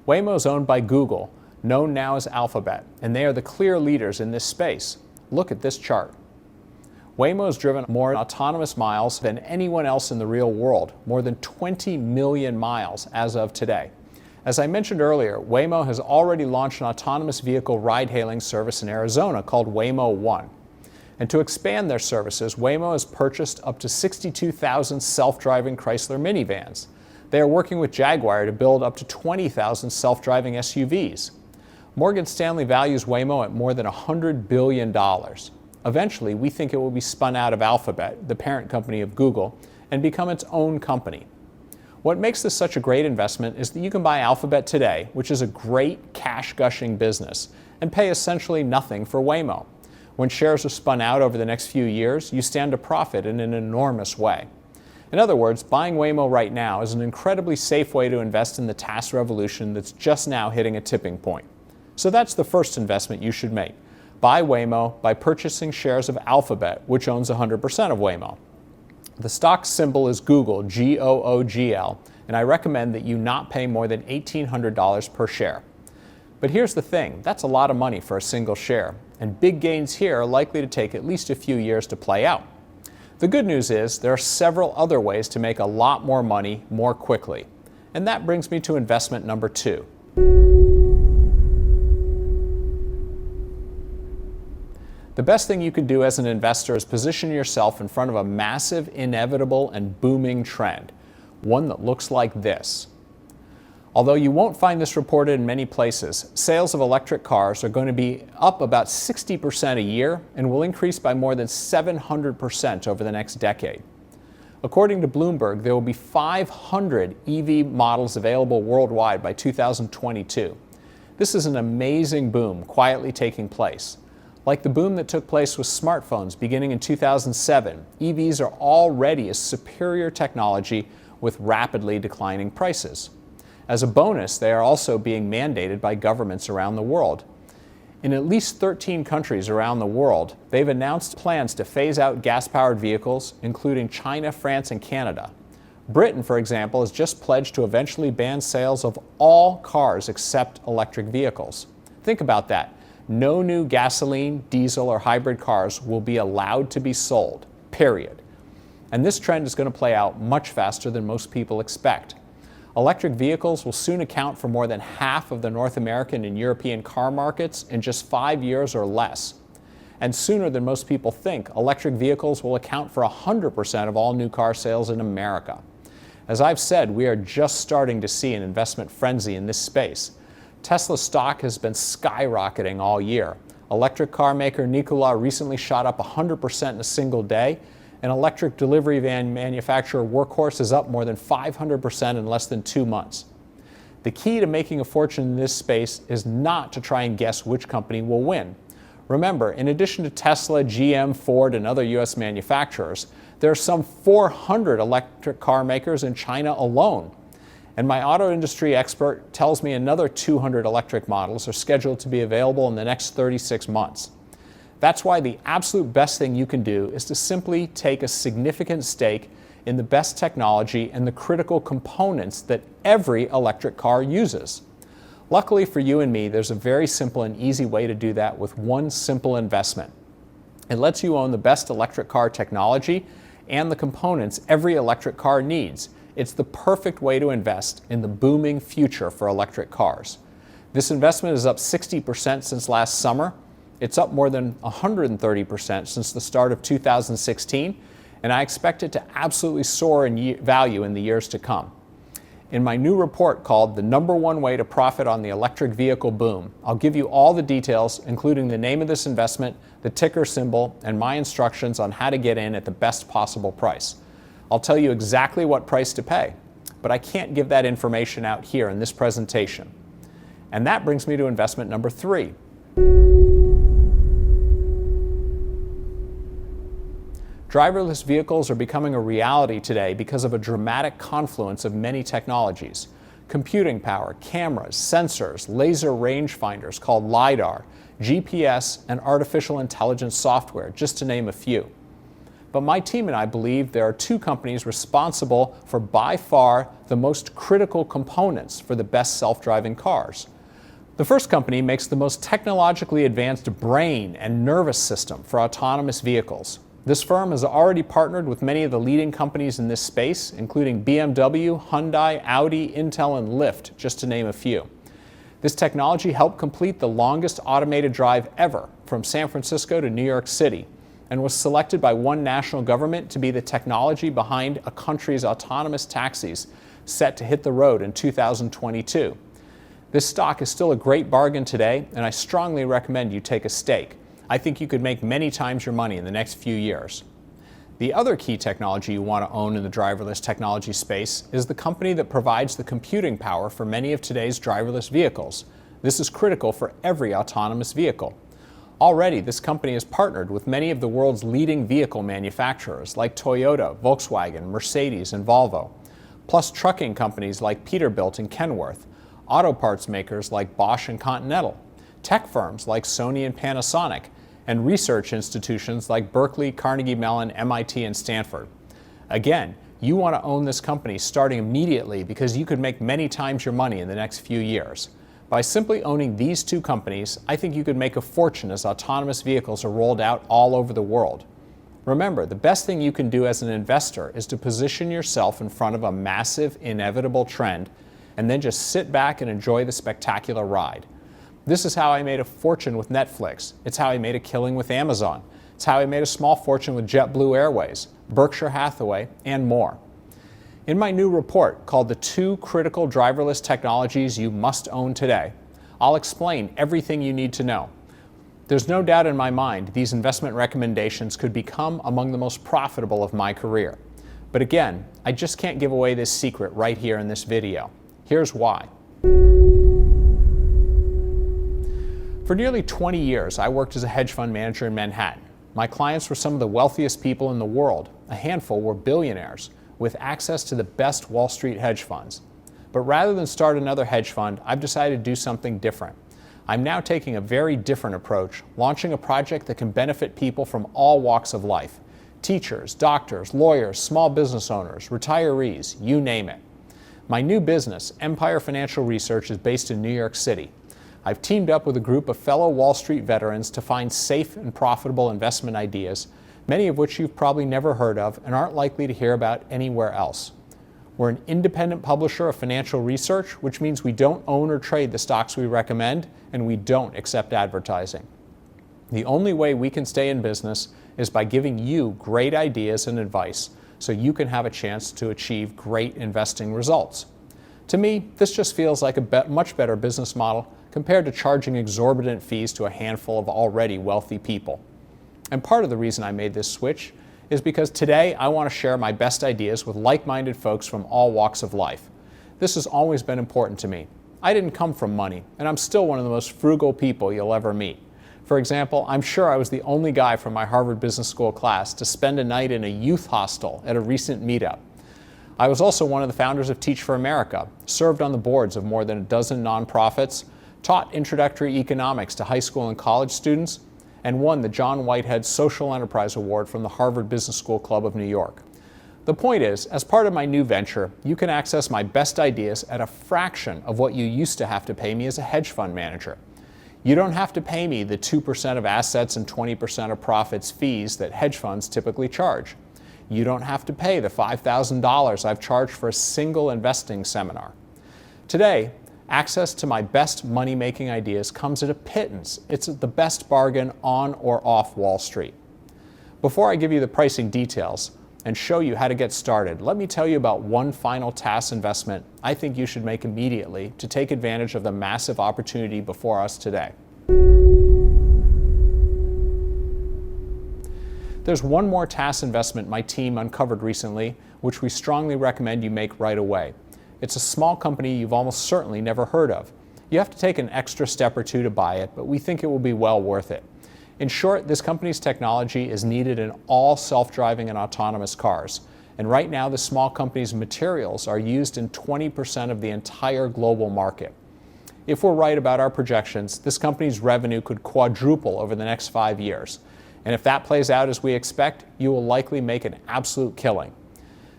Waymo is owned by Google, known now as Alphabet, and they are the clear leaders in this space. Look at this chart. Waymo has driven more autonomous miles than anyone else in the real world, more than 20 million miles as of today. As I mentioned earlier, Waymo has already launched an autonomous vehicle ride-hailing service in Arizona called Waymo One. And to expand their services, Waymo has purchased up to 62,000 self-driving Chrysler minivans. They are working with Jaguar to build up to 20,000 self-driving SUVs. Morgan Stanley values Waymo at more than $100 billion. Eventually, we think it will be spun out of Alphabet, the parent company of Google, and become its own company. What makes this such a great investment is that you can buy Alphabet today, which is a great cash-gushing business, and pay essentially nothing for Waymo. When shares are spun out over the next few years, you stand to profit in an enormous way. In other words, buying Waymo right now is an incredibly safe way to invest in the TaaS revolution that's just now hitting a tipping point. So that's the first investment you should make. Buy Waymo by purchasing shares of Alphabet, which owns 100% of Waymo. The stock symbol is Google, G-O-O-G-L, and I recommend that you not pay more than $1,800 per share. But here's the thing, that's a lot of money for a single share, and big gains here are likely to take at least a few years to play out. The good news is there are several other ways to make a lot more money more quickly. And that brings me to investment number 2. The best thing you can do as an investor is position yourself in front of a massive, inevitable, and booming trend, one that looks like this. Although you won't find this reported in many places, sales of electric cars are going to be up about 60% a year and will increase by more than 700% over the next decade. According to Bloomberg, there will be 500 EV models available worldwide by 2022. This is an amazing boom quietly taking place. Like the boom that took place with smartphones beginning in 2007, EVs are already a superior technology with rapidly declining prices. As a bonus, they are also being mandated by governments around the world. In at least 13 countries around the world, they've announced plans to phase out gas-powered vehicles, including China, France, and Canada. Britain, for example, has just pledged to eventually ban sales of all cars except electric vehicles. Think about that. No new gasoline, diesel, or hybrid cars will be allowed to be sold, period. And this trend is going to play out much faster than most people expect. Electric vehicles will soon account for more than half of the North American and European car markets in just 5 years or less. And sooner than most people think, electric vehicles will account for 100% of all new car sales in America. As I've said, we are just starting to see an investment frenzy in this space. Tesla stock has been skyrocketing all year. Electric car maker Nikola recently shot up 100% in a single day, and electric delivery van manufacturer Workhorse is up more than 500% in less than 2 months. The key to making a fortune in this space is not to try and guess which company will win. Remember, in addition to Tesla, GM, Ford, and other US manufacturers, there are some 400 electric car makers in China alone. And my auto industry expert tells me another 200 electric models are scheduled to be available in the next 36 months. That's why the absolute best thing you can do is to simply take a significant stake in the best technology and the critical components that every electric car uses. Luckily for you and me, there's a very simple and easy way to do that with one simple investment. It lets you own the best electric car technology and the components every electric car needs. It's the perfect way to invest in the booming future for electric cars. This investment is up 60% since last summer. It's up more than 130% since the start of 2016, and I expect it to absolutely soar in value in the years to come. In my new report called The #1 Way to Profit on the Electric Vehicle Boom, I'll give you all the details, including the name of this investment, the ticker symbol, and my instructions on how to get in at the best possible price. I'll tell you exactly what price to pay, but I can't give that information out here in this presentation. And that brings me to investment number 3. Driverless vehicles are becoming a reality today because of a dramatic confluence of many technologies. Computing power, cameras, sensors, laser rangefinders called LiDAR, GPS, and artificial intelligence software, just to name a few. But my team and I believe there are 2 companies responsible for by far the most critical components for the best self-driving cars. The first company makes the most technologically advanced brain and nervous system for autonomous vehicles. This firm has already partnered with many of the leading companies in this space, including BMW, Hyundai, Audi, Intel, and Lyft, just to name a few. This technology helped complete the longest automated drive ever from San Francisco to New York City, and was selected by one national government to be the technology behind a country's autonomous taxis set to hit the road in 2022. This stock is still a great bargain today, and I strongly recommend you take a stake. I think you could make many times your money in the next few years. The other key technology you want to own in the driverless technology space is the company that provides the computing power for many of today's driverless vehicles. This is critical for every autonomous vehicle. Already, this company has partnered with many of the world's leading vehicle manufacturers like Toyota, Volkswagen, Mercedes, and Volvo, plus trucking companies like Peterbilt and Kenworth, auto parts makers like Bosch and Continental, tech firms like Sony and Panasonic, and research institutions like Berkeley, Carnegie Mellon, MIT, and Stanford. Again, you want to own this company starting immediately because you could make many times your money in the next few years. By simply owning these 2 companies, I think you could make a fortune as autonomous vehicles are rolled out all over the world. Remember, the best thing you can do as an investor is to position yourself in front of a massive, inevitable trend, and then just sit back and enjoy the spectacular ride. This is how I made a fortune with Netflix. It's how I made a killing with Amazon. It's how I made a small fortune with JetBlue Airways, Berkshire Hathaway, and more. In my new report called The 2 Critical Driverless Technologies You Must Own Today, I'll explain everything you need to know. There's no doubt in my mind these investment recommendations could become among the most profitable of my career. But again, I just can't give away this secret right here in this video. Here's why. For nearly 20 years, I worked as a hedge fund manager in Manhattan. My clients were some of the wealthiest people in the world. A handful were billionaires with access to the best Wall Street hedge funds. But rather than start another hedge fund, I've decided to do something different. I'm now taking a very different approach, launching a project that can benefit people from all walks of life. Teachers, doctors, lawyers, small business owners, retirees, you name it. My new business, Empire Financial Research, is based in New York City. I've teamed up with a group of fellow Wall Street veterans to find safe and profitable investment ideas, many of which you've probably never heard of and aren't likely to hear about anywhere else. We're an independent publisher of financial research, which means we don't own or trade the stocks we recommend, and we don't accept advertising. The only way we can stay in business is by giving you great ideas and advice so you can have a chance to achieve great investing results. To me, this just feels like a much better business model compared to charging exorbitant fees to a handful of already wealthy people. And part of the reason I made this switch is because today I want to share my best ideas with like-minded folks from all walks of life. This has always been important to me. I didn't come from money, and I'm still one of the most frugal people you'll ever meet. For example, I'm sure I was the only guy from my Harvard Business School class to spend a night in a youth hostel at a recent meetup. I was also one of the founders of Teach for America, served on the boards of more than a dozen nonprofits, taught introductory economics to high school and college students, and won the John Whitehead Social Enterprise Award from the Harvard Business School Club of New York. The point is, as part of my new venture, you can access my best ideas at a fraction of what you used to have to pay me as a hedge fund manager. You don't have to pay me the 2% of assets and 20% of profits fees that hedge funds typically charge. You don't have to pay the $5,000 I've charged for a single investing seminar. Today, access to my best money-making ideas comes at a pittance. It's the best bargain on or off Wall Street. Before I give you the pricing details and show you how to get started, let me tell you about one final TaaS investment I think you should make immediately to take advantage of the massive opportunity before us today. There's one more TaaS investment my team uncovered recently, which we strongly recommend you make right away. It's a small company you've almost certainly never heard of. You have to take an extra step or two to buy it, but we think it will be well worth it. In short, this company's technology is needed in all self-driving and autonomous cars. And right now, the small company's materials are used in 20% of the entire global market. If we're right about our projections, this company's revenue could quadruple over the next 5 years. And if that plays out as we expect, you will likely make an absolute killing.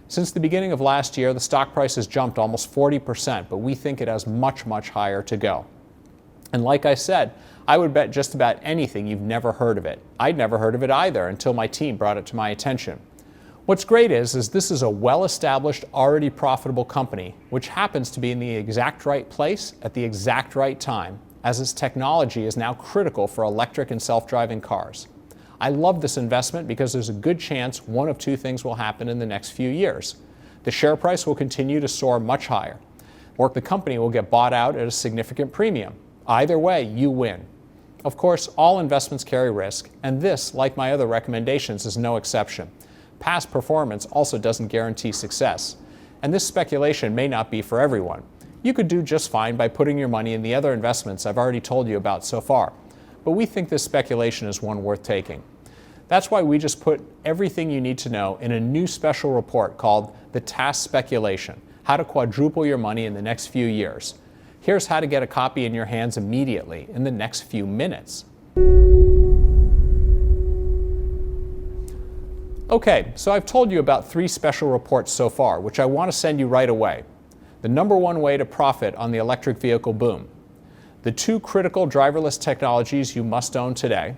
Since the beginning of last year, the stock price has jumped almost 40%, but we think it has much, much higher to go. And like I said, I would bet just about anything you've never heard of it. I'd never heard of it either until my team brought it to my attention. What's great is this is a well-established, already profitable company, which happens to be in the exact right place at the exact right time, as its technology is now critical for electric and self-driving cars. I love this investment because there's a good chance one of two things will happen in the next few years. The share price will continue to soar much higher, or the company will get bought out at a significant premium. Either way, you win. Of course, all investments carry risk, and this, like my other recommendations, is no exception. Past performance also doesn't guarantee success, and this speculation may not be for everyone. You could do just fine by putting your money in the other investments I've already told you about so far. But we think this speculation is one worth taking. That's why we just put everything you need to know in a new special report called the TaaS Speculation, How to Quadruple Your Money in the Next Few Years. Here's how to get a copy in your hands immediately in the next few minutes. Okay, so I've told you about 3 special reports so far, which I want to send you right away. The number 1 way to profit on the electric vehicle boom, the 2 critical driverless technologies you must own today,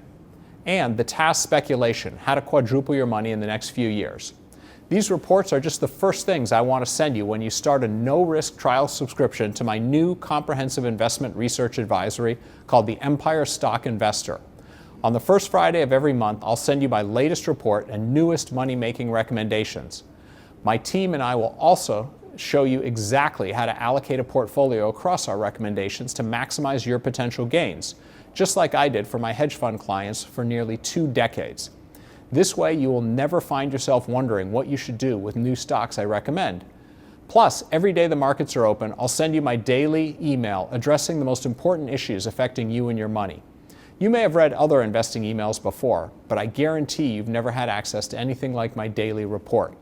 and the TaaS Speculation, How to Quadruple Your Money in the Next Few Years. These reports are just the first things I want to send you when you start a no-risk trial subscription to my new comprehensive investment research advisory called the Empire Stock Investor. On the first Friday of every month, I'll send you my latest report and newest money-making recommendations. My team and I will also show you exactly how to allocate a portfolio across our recommendations to maximize your potential gains, just like I did for my hedge fund clients for nearly 2 decades. This way, you will never find yourself wondering what you should do with new stocks I recommend. Plus, every day the markets are open, I'll send you my daily email addressing the most important issues affecting you and your money. You may have read other investing emails before, but I guarantee you've never had access to anything like my daily report.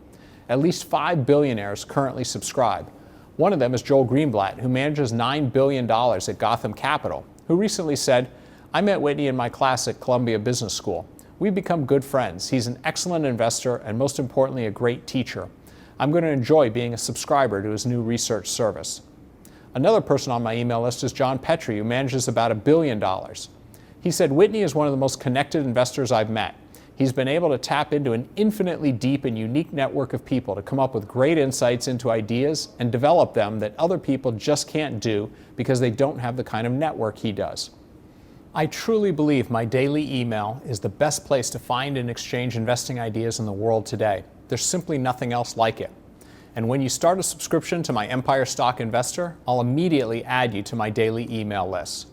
At least 5 billionaires currently subscribe. One of them is Joel Greenblatt, who manages $9 billion at Gotham Capital, who recently said, "I met Whitney in my class at Columbia Business School. We've become good friends. He's an excellent investor and most importantly, a great teacher. I'm going to enjoy being a subscriber to his new research service." Another person on my email list is John Petrie, who manages about $1 billion. He said, "Whitney is one of the most connected investors I've met. He's been able to tap into an infinitely deep and unique network of people to come up with great insights into ideas and develop them that other people just can't do because they don't have the kind of network he does." I truly believe my daily email is the best place to find and exchange investing ideas in the world today. There's simply nothing else like it. And when you start a subscription to my Empire Stock Investor, I'll immediately add you to my daily email list.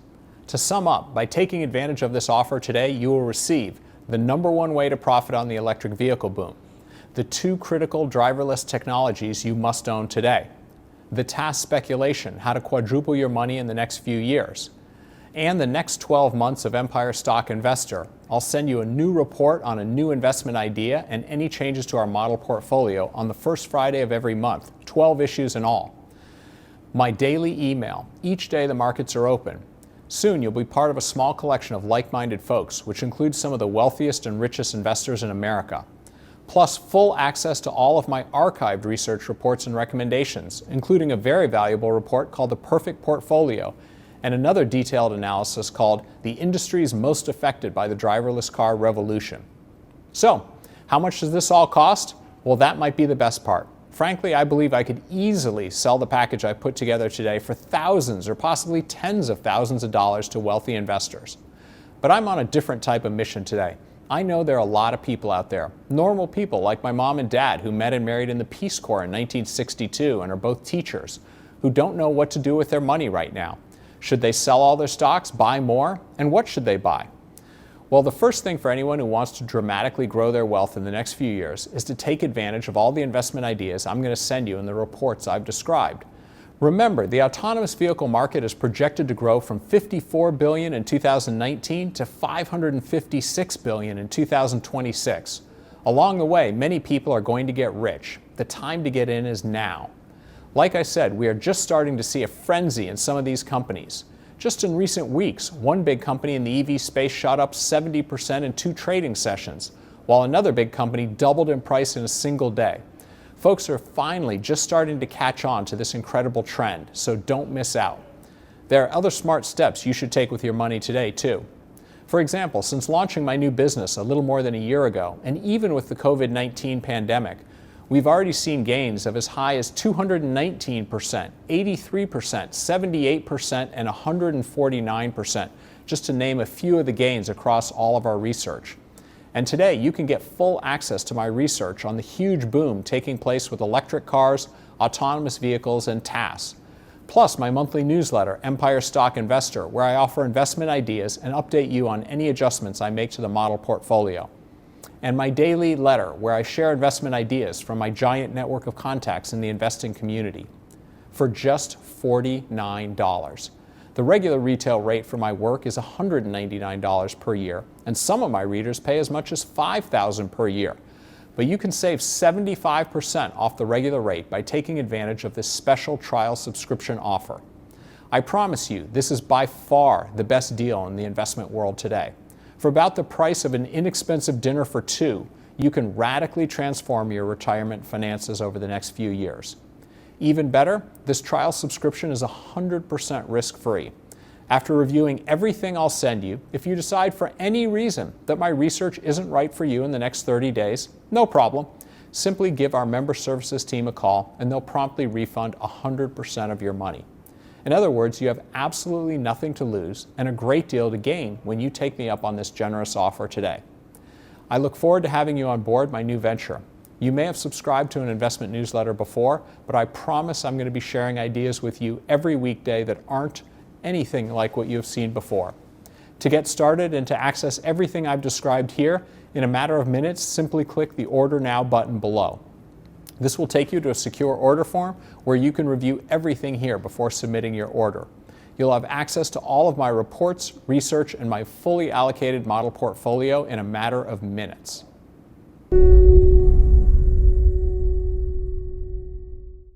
To sum up, by taking advantage of this offer today, you will receive the #1 way to profit on the electric vehicle boom, the 2 critical driverless technologies you must own today, the TaaS speculation, how to quadruple your money in the next few years, and the next 12 months of Empire Stock Investor. I'll send you a new report on a new investment idea and any changes to our model portfolio on the first Friday of every month, 12 issues in all. My daily email, each day the markets are open. Soon you'll be part of a small collection of like-minded folks, which includes some of the wealthiest and richest investors in America. Plus full access to all of my archived research reports and recommendations, including a very valuable report called The Perfect Portfolio, and another detailed analysis called The Industries Most Affected by the Driverless Car Revolution. So, how much does this all cost? Well, that might be the best part. Frankly, I believe I could easily sell the package I put together today for thousands or possibly tens of thousands of dollars to wealthy investors. But I'm on a different type of mission today. I know there are a lot of people out there, normal people like my mom and dad who met and married in the Peace Corps in 1962 and are both teachers, who don't know what to do with their money right now. Should they sell all their stocks, buy more, and what should they buy? Well, the first thing for anyone who wants to dramatically grow their wealth in the next few years is to take advantage of all the investment ideas I'm going to send you in the reports I've described. Remember, the autonomous vehicle market is projected to grow from $54 billion in 2019 to $556 billion in 2026. Along the way, many people are going to get rich. The time to get in is now. Like I said, we are just starting to see a frenzy in some of these companies. Just in recent weeks, one big company in the EV space shot up 70% in 2 trading sessions, while another big company doubled in price in a single day. Folks are finally just starting to catch on to this incredible trend, so don't miss out. There are other smart steps you should take with your money today, too. For example, since launching my new business a little more than a year ago, and even with the COVID-19 pandemic, we've already seen gains of as high as 219%, 83%, 78%, and 149%, just to name a few of the gains across all of our research. And today, you can get full access to my research on the huge boom taking place with electric cars, autonomous vehicles, and TaaS. Plus my monthly newsletter, Empire Stock Investor, where I offer investment ideas and update you on any adjustments I make to the model portfolio. And my daily letter, where I share investment ideas from my giant network of contacts in the investing community, for just $49. The regular retail rate for my work is $199 per year, and some of my readers pay as much as $5,000 per year. But you can save 75% off the regular rate by taking advantage of this special trial subscription offer. I promise you, this is by far the best deal in the investment world today. For about the price of an inexpensive dinner for 2, you can radically transform your retirement finances over the next few years. Even better, this trial subscription is 100% risk-free. After reviewing everything I'll send you, if you decide for any reason that my research isn't right for you in the next 30 days, no problem. Simply give our member services team a call and they'll promptly refund 100% of your money. In other words, you have absolutely nothing to lose and a great deal to gain when you take me up on this generous offer today. I look forward to having you on board my new venture. You may have subscribed to an investment newsletter before, but I promise I'm going to be sharing ideas with you every weekday that aren't anything like what you have seen before. To get started and to access everything I've described here, in a matter of minutes, simply click the Order Now button below. This will take you to a secure order form where you can review everything here before submitting your order. You'll have access to all of my reports, research, and my fully allocated model portfolio in a matter of minutes.